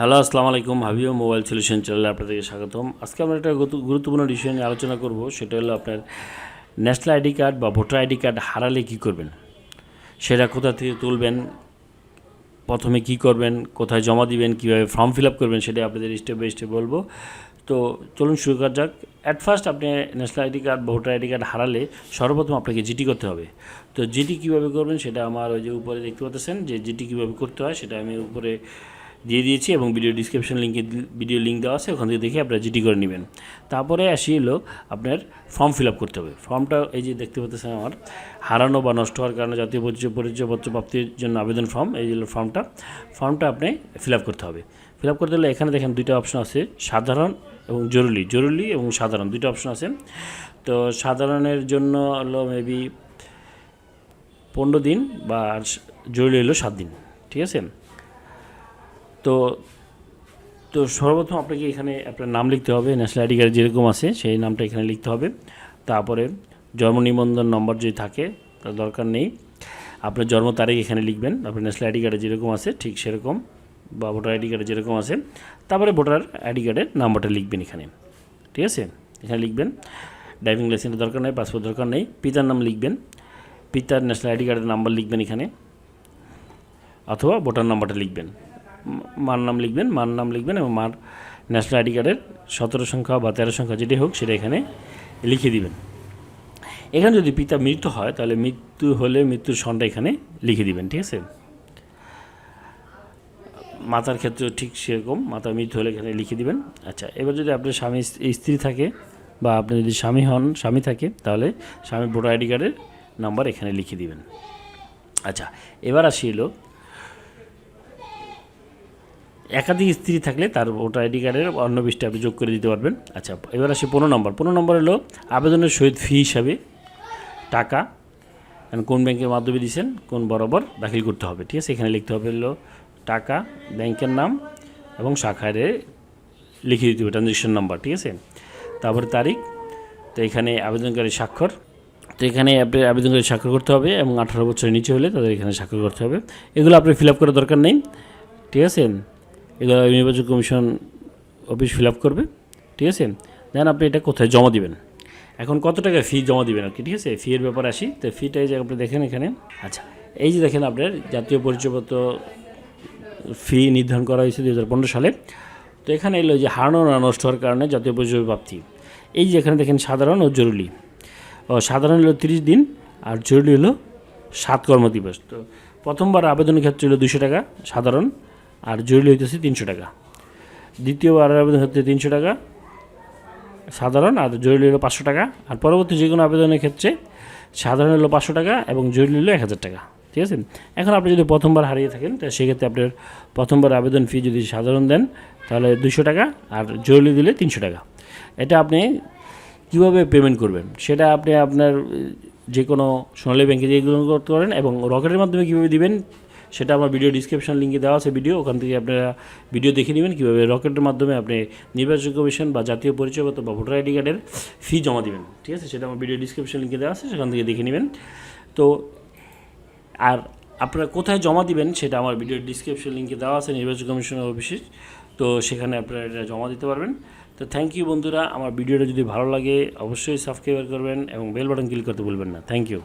Hello, আসসালামু আলাইকুম। Habib mobile solution চ্যানেলে আপনাদেরকে স্বাগতম। আজকে আমরা একটা গুরুত্বপূর্ণ বিষয় নিয়ে আলোচনা করব। সেটা হলো আপনার ন্যাশনাল আইডি কার্ড বা ভোটার আইডি কার্ড হারালে কী করবেন, সেটা কোথা থেকে তুলবেন, প্রথমে কি করবেন, কোথায় জমা দিবেন, কীভাবে ফর্ম ফিল আপ করবেন, সেটা আপনাদের স্টেপ বাই স্টেপ বলবো। তো চলুন শুরু করা যাক। অ্যাট ফার্স্ট আপনি ন্যাশনাল আইডি কার্ড বা ভোটার আইডি কার্ড হারালে সর্বপ্রথম আপনাকে জিটি করতে হবে। তো জিটি কীভাবে করবেন সেটা আমার ওই যে উপরে দেখতে পাচ্ছেন যে জিটি কীভাবে করতে হয় সেটা আমি উপরে দিয়ে দিয়েছি এবং ভিডিও ডিসক্রিপশন ভিডিও লিঙ্ক দেওয়া আছে, ওখান থেকে দেখে আপনারা জিটি করে নেবেন। তারপরে আসি হলো আপনার ফর্ম ফিল আপ করতে হবে। ফর্মটা এই যে দেখতে পাচ্ছেন আমার হারানো বা নষ্ট হওয়ার কারণে জাতীয় পরিচয়পত্র প্রাপ্তির জন্য আবেদন ফর্ম, এই হলো ফর্মটা আপনি ফিল আপ করতে হবে। ফিল আপ করতে হলে এখানে দেখেন দুইটা অপশন আছে, সাধারণ এবং জরুরি এবং সাধারণ দুইটা অপশন আছে। তো সাধারণের জন্য হলো মেবি 15 দিন বা জরুরি হলো 7 দিন, ঠিক আছে। তো তো সর্বপ্রথম আপনাকে এখানে আপনার নাম লিখতে হবে, ন্যাশনাল আইডি কার্ড যেরকম আছে সেই নামটা এখানে লিখতে হবে। তারপরে জন্ম নিবন্ধন নম্বর যদি থাকে তার দরকার নেই, আপনার জন্ম তারিখ এখানে লিখবেন, আপনার ন্যাশনাল আইডি কার্ডে যেরকম আছে ঠিক সেরকম, বা ভোটার আইডি কার্ডে যেরকম আছে। তারপরে ভোটার আইডি কার্ডের নাম্বারটা লিখবেন এখানে, ঠিক আছে। এখানে লিখবেন, ড্রাইভিং লাইসেন্সের দরকার নেই, পাসপোর্ট দরকার নেই, পিতার নাম লিখবেন, পিতার ন্যাশনাল আইডি কার্ডের নাম্বার লিখবেন এখানে, অথবা ভোটার নাম্বারটা লিখবেন, মার নাম লিখবেন এবং মার ন্যাশনাল আইডি কার্ডের 17 সংখ্যা বা 13 সংখ্যা যেটি হোক সেটা এখানে লিখে দিবেন। এখানে যদি পিতা মৃত্যু হয় তাহলে মৃত্যু হলে মৃত্যুর সনটা এখানে লিখে দিবেন, ঠিক আছে। মাতার ক্ষেত্রেও ঠিক সেরকম, মাতার মৃত্যু হলে এখানে লিখে দিবেন। আচ্ছা, এবার যদি আপনার স্ত্রী থাকে বা আপনি যদি স্বামী থাকে তাহলে স্বামীর ভোটার আইডি কার্ডের নাম্বার এখানে লিখে দিবেন। আচ্ছা, এবার আসি হলো একাধিক স্ত্রী থাকলে তার ভোটার আইডি কার্ডের অন্য বিষয়টা আপনি যোগ করে দিতে পারবেন। আচ্ছা, এবার আসি 15 নম্বর হলো আবেদনের সহিত ফি হিসাবে টাকা কোন ব্যাংকের মাধ্যমে দিয়েছেন কোন বরাবর দাখিল করতে হবে, ঠিক আছে। এখানে লিখতে হবে হলো টাকা, ব্যাংকের নাম এবং শাখায় লিখে দিতে হবে ট্রানজ্যাকশন নাম্বার, ঠিক আছে। তারপরে তারিখ, তো এখানে আবেদনকারী স্বাক্ষর, তো এখানে আপনি আবেদনকারী স্বাক্ষর করতে হবে এবং 18 বছরের নিচে হলে তাদের এখানে স্বাক্ষর করতে হবে। এগুলো আপনি ফিল আপ করার দরকার নেই, ঠিক আছে। এগুলো নির্বাচন কমিশন অফিস ফিল আপ করবে, ঠিক আছে। দেন আপনি এটা কোথায় জমা দিবেন, এখন কত টাকা ফি জমা দিবেন আর কি, ঠিক আছে। ফি এর ব্যাপারে আসি। তো ফিটা এই যে আপনি দেখেন এখানে, আচ্ছা এই যে দেখেন আপনার জাতীয় পরিচয়পত্র ফি নির্ধারণ করা হয়েছে 2015 সালে। তো এখানে এলো যে হারানো না নষ্ট হওয়ার কারণে জাতীয় পরিচয় প্রাপ্তি, এই যে এখানে দেখেন সাধারণ ও জরুরি। সাধারণ হলো 30 দিন আর জরুরি হলো 7 কর্মদিবস। তো প্রথমবার আবেদনের ক্ষেত্রে হলো 200 টাকা সাধারণ, আর জরুরি হইতেছে 300 টাকা। দ্বিতীয়বার আবেদন ক্ষেত্রে 300 টাকা সাধারণ, আর জরুরি হলো 500 টাকা। আর পরবর্তী যে কোনো আবেদনের ক্ষেত্রে সাধারণ হলো 500 টাকা এবং জরুরি হলো 1000 টাকা, ঠিক আছে। এখন আপনি যদি প্রথমবার হারিয়ে থাকেন তাহলে সেক্ষেত্রে আপনার প্রথমবার আবেদন ফি যদি সাধারণ দেন তাহলে 200 টাকা আর জরুরি দিলে 300 টাকা। এটা আপনি কীভাবে পেমেন্ট করবেন সেটা আপনি আপনার যে কোনো সোনালী ব্যাংকে যেগুলো করতে পারেন, এবং রকেটের মাধ্যমে কীভাবে দিবেন সেটা আমার ভিডিও ডিসক্রিপশন লিঙ্কে দেওয়া আছে ভিডিও, ওখান থেকে আপনারা ভিডিও দেখে নেবেন কীভাবে রকেটের মাধ্যমে আপনি নির্বাচন কমিশন বা জাতীয় পরিচয়পত্র বা ভোটার আইডি কার্ডের ফি জমা দিবেন, ঠিক আছে। সেটা আমার ভিডিও ডিসক্রিপশন লিঙ্কে দেওয়া আছে, সেখান থেকে দেখে নেবেন। তো আর আপনারা কোথায় জমা দিবেন সেটা আমার ভিডিও ডিসক্রিপশন লিঙ্কে দেওয়া আছে নির্বাচন কমিশনের অফিসে, তো সেখানে আপনারা এটা জমা দিতে পারবেন। তো থ্যাংক ইউ বন্ধুরা, আমার ভিডিওটা যদি ভালো লাগে অবশ্যই সাবস্ক্রাইব করবেন এবং বেল বাটন ক্লিক করতে ভুলবেন না। Thank you.